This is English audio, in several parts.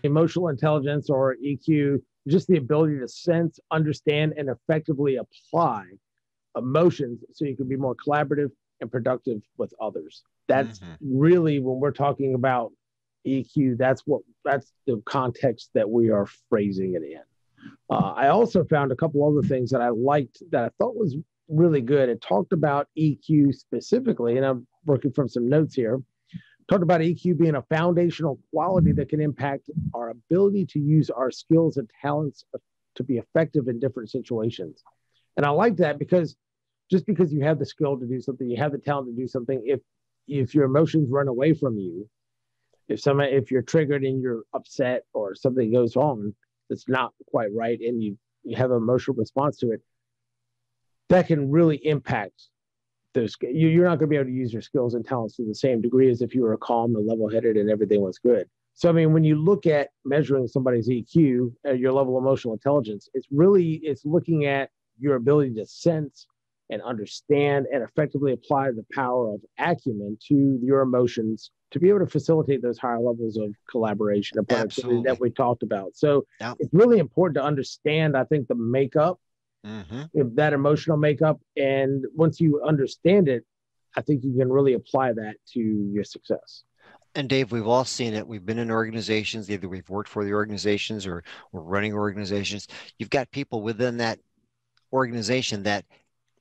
emotional intelligence or EQ, just the ability to sense, understand, and effectively apply emotions so you can be more collaborative and productive with others. That's really when we're talking about EQ, that's the context that we are phrasing it in. I also found a couple other things that I liked that I thought was really good. It talked about EQ specifically, and I'm working from some notes here. Talked about EQ being a foundational quality that can impact our ability to use our skills and talents to be effective in different situations. And I like that because just because you have the skill to do something, you have the talent to do something, if your emotions run away from you, if you're triggered and you're upset or something goes wrong that's not quite right and you have an emotional response to it, that can really impact those. You're not going to be able to use your skills and talents to the same degree as if you were calm and level-headed and everything was good. So, I mean, when you look at measuring somebody's EQ, your level of emotional intelligence, it's looking at your ability to sense and understand and effectively apply the power of acumen to your emotions to be able to facilitate those higher levels of collaboration and productivity that we talked about. So it's really important to understand, I think, the makeup, that emotional makeup. And once you understand it, I think you can really apply that to your success. And Dave, we've all seen it. We've been in organizations, either we've worked for the organizations or we're running organizations. You've got people within that organization that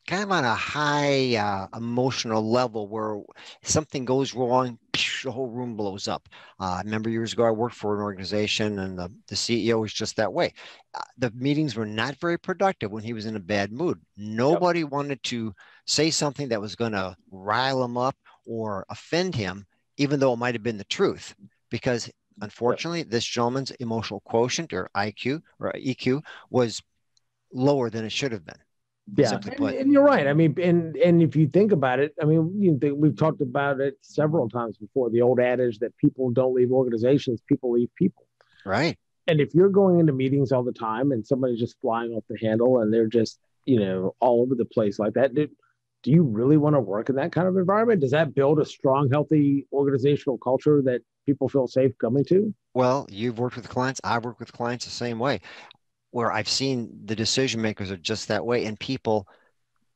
kind of on a high emotional level where something goes wrong, the whole room blows up. I remember years ago, I worked for an organization and the CEO was just that way. The meetings were not very productive when he was in a bad mood. Nobody wanted to say something that was going to rile him up or offend him, even though it might have been the truth, because unfortunately, this gentleman's emotional quotient or IQ or EQ was lower than it should have been. Yeah, and you're right. I mean, and if you think about it, I mean, we've talked about it several times before. The old adage that people don't leave organizations, people leave people. Right. And if you're going into meetings all the time and somebody's just flying off the handle and they're just, all over the place like that, do you really want to work in that kind of environment? Does that build a strong, healthy organizational culture that people feel safe coming to? Well, you've worked with clients. I've worked with clients the same way, where I've seen the decision makers are just that way. And people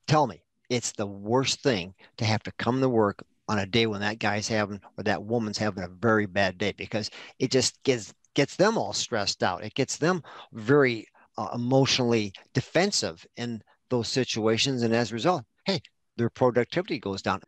tell me it's the worst thing to have to come to work on a day when that guy's having or that woman's having a very bad day, because it just gets them all stressed out. It gets them very emotionally defensive in those situations. And as a result, hey, their productivity goes down.